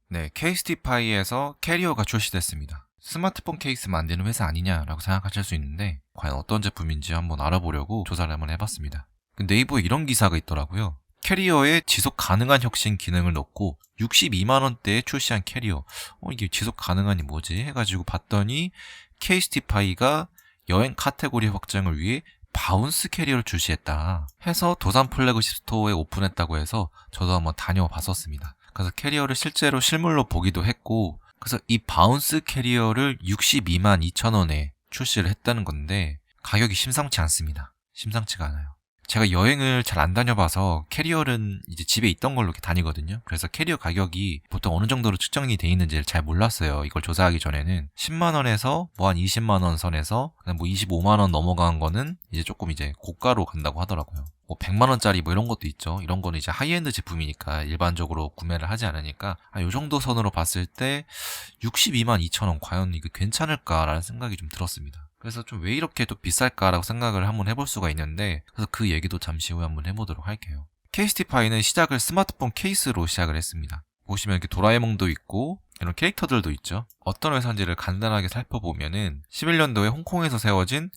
네, 케이스티파이에서 캐리어가 출시됐습니다. 스마트폰 케이스 만드는 회사 아니냐라고 생각하실 수 있는데 과연 어떤 제품인지 한번 알아보려고 조사를 한번 해봤습니다. 네이버에 이런 기사가 있더라고요. 캐리어에 지속 가능한 혁신 기능을 넣고 62만 원대에 출시한 캐리어. 이게 지속 가능한이 뭐지? 해가지고 봤더니 케이스티파이가 여행 카테고리 확장을 위해 바운스 캐리어를 출시했다 해서 도산 플래그십 스토어에 오픈했다고 해서 저도 한번 다녀와 봤었습니다. 그래서 캐리어를 실제로 실물로 보기도 했고, 그래서 이 바운스 캐리어를 62만 2천 원에 출시를 했다는 건데 가격이 심상치 않습니다. 심상치가 않아요. 제가 여행을 잘 안 다녀봐서 캐리어는 이제 집에 있던 걸로 이렇게 다니거든요. 그래서 캐리어 가격이 보통 어느 정도로 측정이 돼 있는지를 잘 몰랐어요. 이걸 조사하기 전에는 10만 원에서 뭐 한 20만 원 선에서 그냥 뭐 25만 원 넘어간 거는 이제 조금 이제 고가로 간다고 하더라고요. 뭐 100만 원짜리 뭐 이런 것도 있죠. 이런 거는 이제 하이엔드 제품이니까 일반적으로 구매를 하지 않으니까 요 정도 선으로 봤을 때 62만 2천 원 과연 이거 괜찮을까라는 생각이 좀 들었습니다. 그래서 좀 왜 이렇게 또 비쌀까라고 생각을 한번 해볼 수가 있는데, 그래서 그 얘기도 잠시 후에 한번 해보도록 할게요. 케이스티파이는 시작을 스마트폰 케이스로 시작을 했습니다. 보시면 이렇게 도라에몽도 있고 이런 캐릭터들도 있죠. 어떤 회사인지를 간단하게 살펴보면은 11년도에 홍콩에서 세워진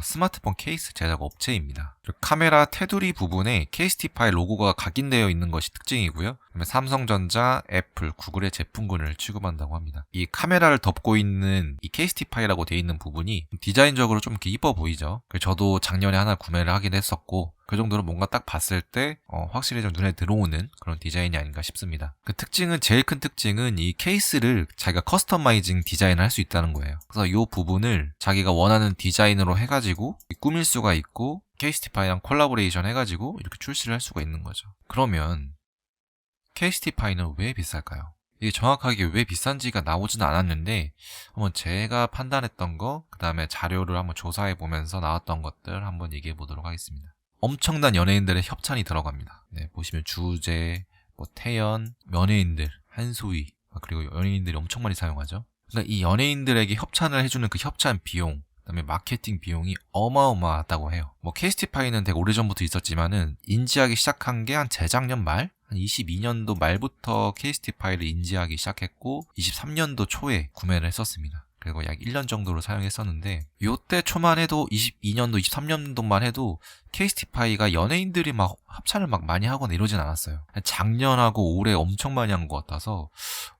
스마트폰 케이스 제작 업체입니다. 카메라 테두리 부분에 케이스티파이 로고가 각인되어 있는 것이 특징이고요. 삼성전자, 애플, 구글의 제품군을 취급한다고 합니다. 이 카메라를 덮고 있는 이 케이스티파이라고 되어 있는 부분이 디자인적으로 좀 이렇게 이뻐 보이죠. 저도 작년에 하나 구매를 하긴 했었고, 그 정도로 뭔가 딱 봤을 때 확실히 좀 눈에 들어오는 그런 디자인이 아닌가 싶습니다. 그 특징은, 제일 큰 특징은 이 케이스를 자기가 커스터마이징 디자인을 할 수 있다는 거예요. 그래서 이 부분을 자기가 원하는 디자인으로 해가지고 꾸밀 수가 있고, 케이스티파이랑 콜라보레이션 해가지고 이렇게 출시를 할 수가 있는 거죠. 그러면 케이스티파이는 왜 비쌀까요? 이게 정확하게 왜 비싼지가 나오지는 않았는데 한번 제가 판단했던 거, 그 다음에 자료를 한번 조사해 보면서 나왔던 것들 한번 얘기해 보도록 하겠습니다. 엄청난 연예인들의 협찬이 들어갑니다. 네, 보시면 주제, 뭐 태연, 연예인들, 한소희, 그리고 연예인들이 엄청 많이 사용하죠. 그러니까 이 연예인들에게 협찬을 해주는 그 협찬 비용, 그다음에 마케팅 비용이 어마어마하다고 해요. 뭐 케이스티파이는 되게 오래전부터 있었지만은 인지하기 시작한 게 한 재작년 말? 한 22년도 말부터 케이스티파이를 인지하기 시작했고 23년도 초에 구매를 했었습니다. 그리고 약 1년 정도로 사용했었는데 요때 초만 해도 22년도, 23년도만 해도 케이스티파이가 연예인들이 막 합찬을 막 많이 하거나 이러진 않았어요. 작년하고 올해 엄청 많이 한 것 같아서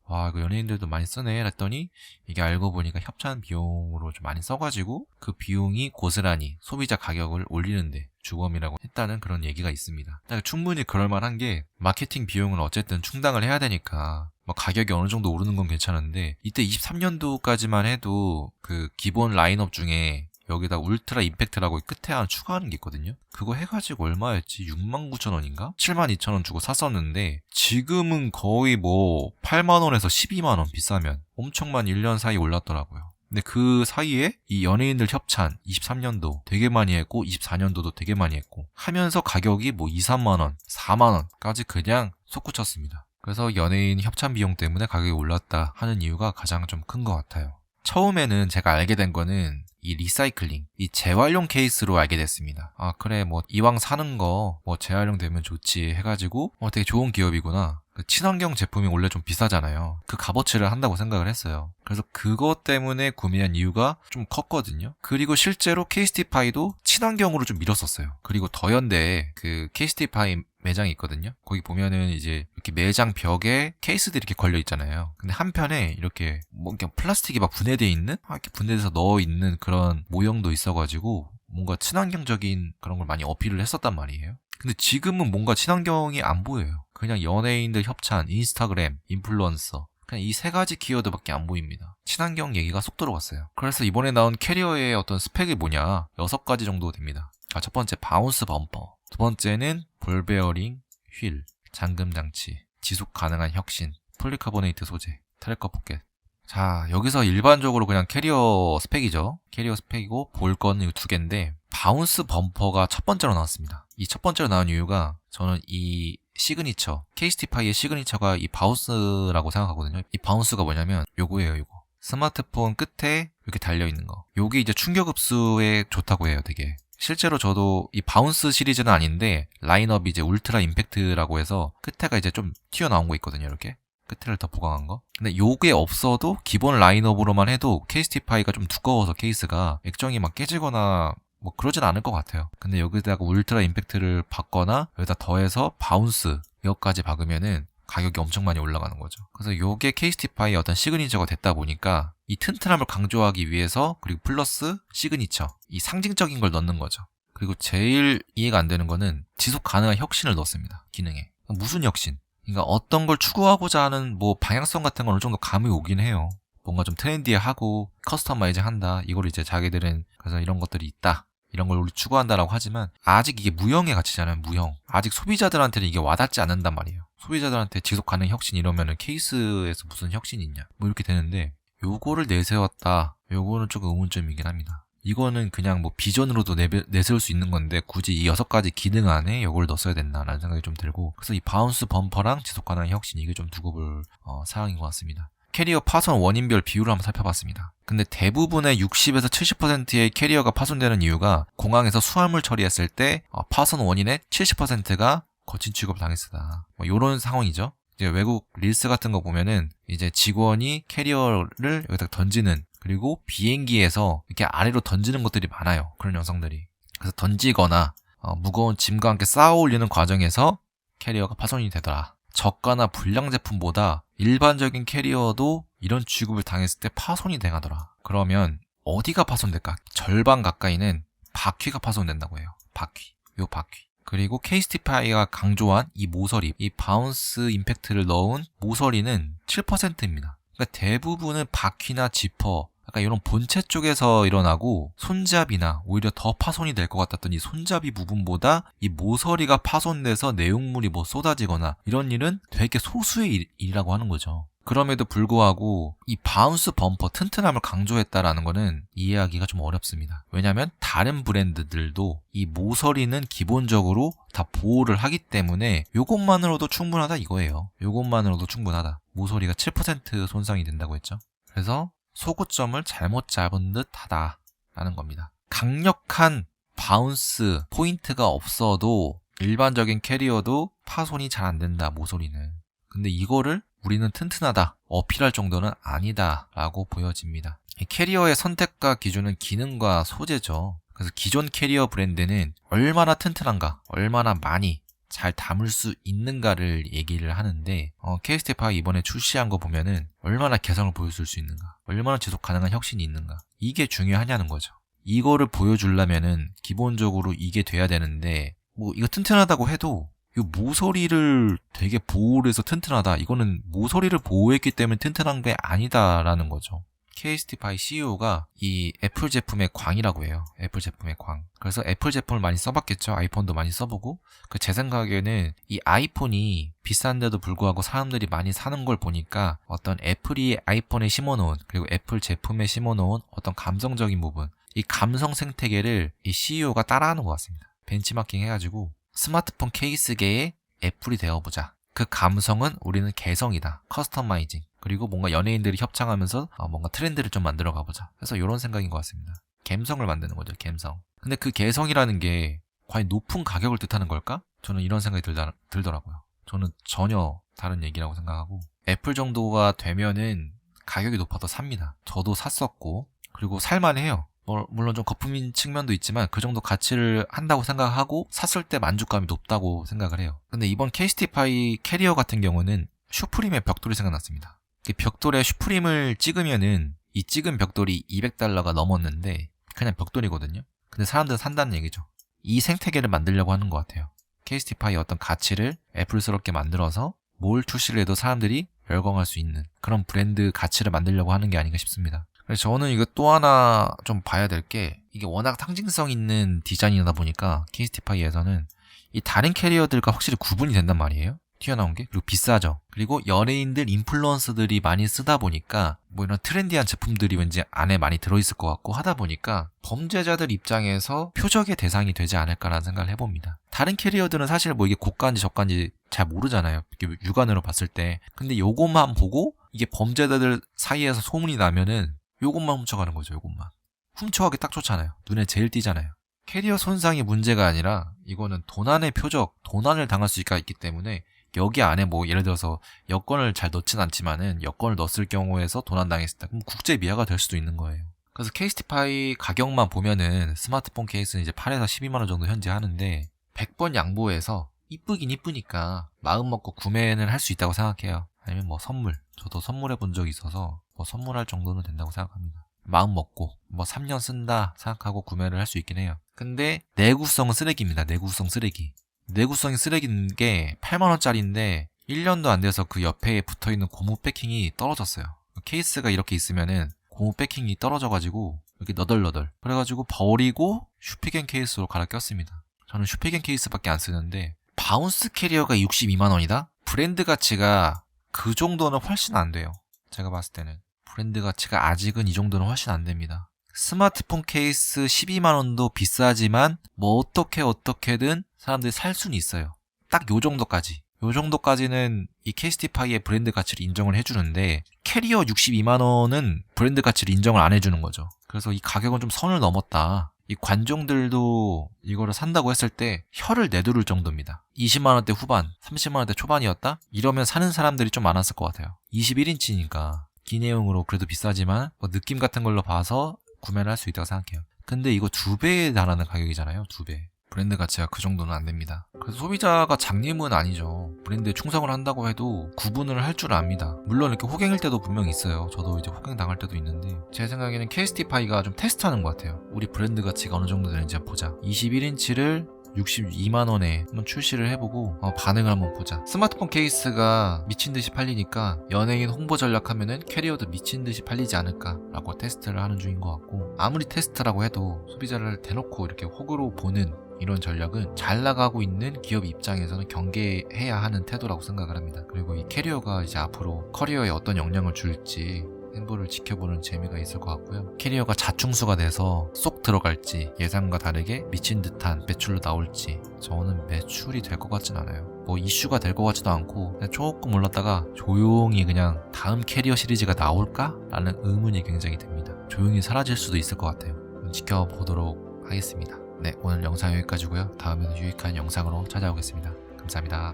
와, 이거 연예인들도 많이 쓰네 했더니 이게 알고 보니까 협찬 비용으로 좀 많이 써가지고 그 비용이 고스란히 소비자 가격을 올리는데 주범이라고 했다는 그런 얘기가 있습니다. 충분히 그럴만한 게 마케팅 비용을 어쨌든 충당을 해야 되니까 뭐 가격이 어느 정도 오르는 건 괜찮은데, 이때 23년도까지만 해도 그 기본 라인업 중에 여기다 울트라 임팩트라고 끝에 하나 추가하는 게 있거든요. 그거 해가지고 얼마였지? 69,000원인가? 72,000원 주고 샀었는데 지금은 거의 뭐 8만원에서 12만원 비싸면 엄청 많이 1년 사이 올랐더라고요. 근데 그 사이에 이 연예인들 협찬 23년도 되게 많이 했고 24년도도 되게 많이 했고 하면서 가격이 뭐 2, 3만원, 4만원까지 그냥 솟구쳤습니다. 그래서 연예인 협찬 비용 때문에 가격이 올랐다 하는 이유가 가장 좀 큰 것 같아요. 처음에는 제가 알게 된 거는 이 리사이클링, 이 재활용 케이스로 알게 됐습니다. 그래, 뭐 이왕 사는 거 뭐 재활용 되면 좋지 해가지고 되게 좋은 기업이구나. 그 친환경 제품이 원래 좀 비싸잖아요. 그 값어치를 한다고 생각을 했어요. 그래서 그것 때문에 구매한 이유가 좀 컸거든요. 그리고 실제로 케이스티파이도 친환경으로 좀 밀었었어요. 그리고 더현대에 그 케이스티파이 매장이 있거든요. 거기 보면은 이제 이렇게 매장 벽에 케이스들이 이렇게 걸려 있잖아요. 근데 한편에 이렇게 뭐 그냥 플라스틱이 막 분해돼 있는, 이렇게 분해돼서 넣어 있는 그런 모형도 있어가지고 뭔가 친환경적인 그런 걸 많이 어필을 했었단 말이에요. 근데 지금은 뭔가 친환경이 안 보여요. 그냥 연예인들 협찬, 인스타그램, 인플루언서, 그냥 이 세 가지 키워드밖에 안 보입니다. 친환경 얘기가 쏙 들어갔어요. 그래서 이번에 나온 캐리어의 어떤 스펙이 뭐냐, 6가지 정도 됩니다. 첫 번째 바운스 범퍼, 두 번째는 볼 베어링, 휠, 잠금 장치, 지속 가능한 혁신, 폴리카보네이트 소재, 트래커 포켓. 자, 여기서 일반적으로 그냥 캐리어 스펙이죠. 캐리어 스펙이고 볼 거는 이 2개인데 바운스 범퍼가 첫 번째로 나왔습니다. 이 첫 번째로 나온 이유가 저는 이 시그니처, 케이스티파이의 시그니처가 이 바운스라고 생각하거든요. 이 바운스가 뭐냐면 요거예요, 요거. 스마트폰 끝에 이렇게 달려있는 거. 요게 이제 충격 흡수에 좋다고 해요, 되게. 실제로 저도 이 바운스 시리즈는 아닌데 라인업이 이제 울트라 임팩트라고 해서 끝에가 이제 좀 튀어나온 거 있거든요, 이렇게. 끝을 더 보강한 거. 근데 요게 없어도 기본 라인업으로만 해도 케이스티파이가 좀 두꺼워서 케이스가 액정이 막 깨지거나 뭐 그러진 않을 것 같아요. 근데 여기다가 울트라 임팩트를 받거나 여기다 더해서 바운스 이것까지 박으면은 가격이 엄청 많이 올라가는 거죠. 그래서 요게 케이스티파이의 어떤 시그니처가 됐다 보니까 이 튼튼함을 강조하기 위해서 그리고 플러스 시그니처 이 상징적인 걸 넣는 거죠. 그리고 제일 이해가 안 되는 거는 지속 가능한 혁신을 넣었습니다. 기능에. 무슨 혁신? 그러니까 어떤 걸 추구하고자 하는 뭐 방향성 같은 건 어느 정도 감이 오긴 해요. 뭔가 좀 트렌디하고 커스터마이징 한다. 이걸 이제 자기들은 그래서 이런 것들이 있다. 이런 걸 우리 추구한다라고 하지만 아직 이게 무형의 가치잖아요. 무형. 아직 소비자들한테는 이게 와닿지 않는단 말이에요. 소비자들한테 지속 가능 혁신 이러면은 케이스에서 무슨 혁신이 있냐. 뭐 이렇게 되는데 요거를 내세웠다. 요거는 조금 의문점이긴 합니다. 이거는 그냥 뭐 비전으로도 내세울 수 있는 건데 굳이 이 6가지 기능 안에 요걸 넣었어야 됐나라는 생각이 좀 들고 그래서 이 바운스 범퍼랑 지속 가능 혁신 이게 좀 두고 볼 사항인 것 같습니다. 캐리어 파손 원인별 비율을 한번 살펴봤습니다. 근데 대부분의 60에서 70%의 캐리어가 파손되는 이유가 공항에서 수화물 처리했을 때 파손 원인의 70%가 거친 취급을 당했다. 뭐 이런 상황이죠. 이제 외국 릴스 같은 거 보면은 이제 직원이 캐리어를 여기다 던지는 그리고 비행기에서 이렇게 아래로 던지는 것들이 많아요. 그런 영상들이. 그래서 던지거나 무거운 짐과 함께 쌓아 올리는 과정에서 캐리어가 파손이 되더라. 저가나 불량 제품보다 일반적인 캐리어도 이런 취급을 당했을 때 파손이 돼가더라. 그러면 어디가 파손될까? 절반 가까이는 바퀴가 파손된다고 해요. 바퀴. 요 바퀴. 그리고 케이스티파이가 강조한 이 모서리, 이 바운스 임팩트를 넣은 모서리는 7%입니다. 그러니까 대부분은 바퀴나 지퍼, 약간 이런 본체 쪽에서 일어나고 손잡이나 오히려 더 파손이 될 것 같았던 이 손잡이 부분보다 이 모서리가 파손돼서 내용물이 뭐 쏟아지거나 이런 일은 되게 소수의 일이라고 하는 거죠. 그럼에도 불구하고 이 바운스 범퍼 튼튼함을 강조했다라는 거는 이해하기가 좀 어렵습니다. 왜냐하면 다른 브랜드들도 이 모서리는 기본적으로 다 보호를 하기 때문에 요것만으로도 충분하다 이거예요. 요것만으로도 충분하다. 모서리가 7% 손상이 된다고 했죠. 그래서 소구점을 잘못 잡은 듯 하다라는 겁니다. 강력한 바운스 포인트가 없어도 일반적인 캐리어도 파손이 잘 안 된다, 모서리는. 근데 이거를 우리는 튼튼하다, 어필할 정도는 아니다 라고 보여집니다. 캐리어의 선택과 기준은 기능과 소재죠. 그래서 기존 캐리어 브랜드는 얼마나 튼튼한가, 얼마나 많이 잘 담을 수 있는가를 얘기를 하는데 케이스티파이 이번에 출시한 거 보면은 얼마나 개성을 보여줄 수 있는가, 얼마나 지속 가능한 혁신이 있는가, 이게 중요하냐는 거죠. 이거를 보여주려면은 기본적으로 이게 돼야 되는데 뭐 이거 튼튼하다고 해도 이 모서리를 되게 보호를 해서 튼튼하다, 이거는 모서리를 보호했기 때문에 튼튼한 게 아니다라는 거죠. 케이스티파이 CEO가 이 애플 제품의 광이라고 해요. 애플 제품의 광. 그래서 애플 제품을 많이 써봤겠죠. 아이폰도 많이 써보고. 제 생각에는 이 아이폰이 비싼데도 불구하고 사람들이 많이 사는 걸 보니까 어떤 애플이 아이폰에 심어놓은, 그리고 애플 제품에 심어놓은 어떤 감성적인 부분, 이 감성 생태계를 이 CEO가 따라하는 것 같습니다. 벤치마킹 해가지고 스마트폰 케이스계의 애플이 되어보자. 그 감성은 우리는 개성이다. 커스터마이징. 그리고 뭔가 연예인들이 협창하면서 뭔가 트렌드를 좀 만들어 가보자. 그래서 이런 생각인 것 같습니다. 감성을 만드는 거죠. 감성. 근데 그 개성이라는 게 과연 높은 가격을 뜻하는 걸까? 저는 이런 생각이 들더라고요. 저는 전혀 다른 얘기라고 생각하고 애플 정도가 되면은 가격이 높아도 삽니다. 저도 샀었고 그리고 살만해요. 물론 좀 거품인 측면도 있지만 그 정도 가치를 한다고 생각하고 샀을 때 만족감이 높다고 생각을 해요. 근데 이번 케이스티파이 캐리어 같은 경우는 슈프림의 벽돌이 생각났습니다. 벽돌에 슈프림을 찍으면은 이 찍은 벽돌이 $200가 넘었는데 그냥 벽돌이거든요. 근데 사람들은 산다는 얘기죠. 이 생태계를 만들려고 하는 것 같아요. 케이스티파이의 어떤 가치를 애플스럽게 만들어서 뭘 출시를 해도 사람들이 열광할 수 있는 그런 브랜드 가치를 만들려고 하는 게 아닌가 싶습니다. 그래서 저는 이거 또 하나 좀 봐야 될 게, 이게 워낙 상징성 있는 디자인이다 보니까 케이스티파이에서는 이 다른 캐리어들과 확실히 구분이 된단 말이에요. 튀어나온 게. 그리고 비싸죠. 그리고 연예인들, 인플루언서들이 많이 쓰다 보니까 뭐 이런 트렌디한 제품들이 왠지 안에 많이 들어있을 것 같고 하다 보니까 범죄자들 입장에서 표적의 대상이 되지 않을까라는 생각을 해봅니다. 다른 캐리어들은 사실 뭐 이게 고가인지 저가인지 잘 모르잖아요. 이렇게 육안으로 봤을 때. 근데 요것만 보고 이게 범죄자들 사이에서 소문이 나면은 요것만 훔쳐가는 거죠. 요것만. 훔쳐가기 딱 좋잖아요. 눈에 제일 띄잖아요. 캐리어 손상이 문제가 아니라 이거는 도난의 표적, 도난을 당할 수 있기 때문에 여기 안에 뭐 예를 들어서 여권을 잘 넣진 않지만은 여권을 넣었을 경우에서 도난당했을 때 그럼 국제 미아가 될 수도 있는 거예요. 그래서 케이스티파이 가격만 보면은 스마트폰 케이스는 이제 8에서 12만원 정도 현재 하는데 100번 양보해서 이쁘긴 이쁘니까 마음 먹고 구매는 할 수 있다고 생각해요. 아니면 뭐 선물, 저도 선물해 본 적이 있어서 뭐 선물할 정도는 된다고 생각합니다. 마음 먹고 뭐 3년 쓴다 생각하고 구매를 할 수 있긴 해요. 근데 내구성은 쓰레기입니다. 내구성 쓰레기. 내구성이 쓰레기인 게 8만원짜리인데 1년도 안 돼서 그 옆에 붙어있는 고무 패킹이 떨어졌어요. 케이스가 이렇게 있으면은 고무 패킹이 떨어져가지고 이렇게 너덜너덜 그래가지고 버리고 슈피겐 케이스로 갈아 꼈습니다. 저는 슈피겐 케이스밖에 안 쓰는데 바운스 캐리어가 62만원이다? 브랜드 가치가 그 정도는 훨씬 안 돼요. 제가 봤을 때는 브랜드 가치가 아직은 이 정도는 훨씬 안 됩니다. 스마트폰 케이스 12만원도 비싸지만 뭐 어떻게든 사람들이 살 수는 있어요. 딱 요 정도까지. 요 정도까지는 이 케이스티파이의 브랜드 가치를 인정을 해주는데 캐리어 62만원은 브랜드 가치를 인정을 안 해주는 거죠. 그래서 이 가격은 좀 선을 넘었다. 이 관종들도 이거를 산다고 했을 때 혀를 내두를 정도입니다. 20만원대 후반, 30만원대 초반이었다? 이러면 사는 사람들이 좀 많았을 것 같아요. 21인치니까 기내용으로 그래도 비싸지만 뭐 느낌 같은 걸로 봐서 구매를 할 수 있다고 생각해요. 근데 이거 2배에 달하는 가격이잖아요. 2배. 브랜드 가치가 그 정도는 안 됩니다. 그래서 소비자가 장님은 아니죠. 브랜드에 충성을 한다고 해도 구분을 할 줄 압니다. 물론 이렇게 호갱일 때도 분명히 있어요. 저도 이제 호갱 당할 때도 있는데 제 생각에는 케이스티파이가 좀 테스트하는 것 같아요. 우리 브랜드 가치가 어느 정도 되는지 한번 보자. 21인치를 62만원에 한번 출시를 해보고 반응을 한번 보자. 스마트폰 케이스가 미친듯이 팔리니까 연예인 홍보 전략하면은 캐리어도 미친듯이 팔리지 않을까 라고 테스트를 하는 중인 것 같고, 아무리 테스트라고 해도 소비자를 대놓고 이렇게 호구로 보는 이런 전략은 잘 나가고 있는 기업 입장에서는 경계해야 하는 태도라고 생각을 합니다. 그리고 이 캐리어가 이제 앞으로 커리어에 어떤 영향을 줄지 행보를 지켜보는 재미가 있을 것 같고요. 캐리어가 자충수가 돼서 쏙 들어갈지 예상과 다르게 미친 듯한 매출로 나올지 저는 매출이 될 것 같진 않아요. 뭐 이슈가 될 것 같지도 않고 그냥 조금 올랐다가 조용히 그냥 다음 캐리어 시리즈가 나올까? 라는 의문이 굉장히 듭니다. 조용히 사라질 수도 있을 것 같아요. 지켜보도록 하겠습니다. 네, 오늘 영상 여기까지고요. 다음에는 유익한 영상으로 찾아오겠습니다. 감사합니다.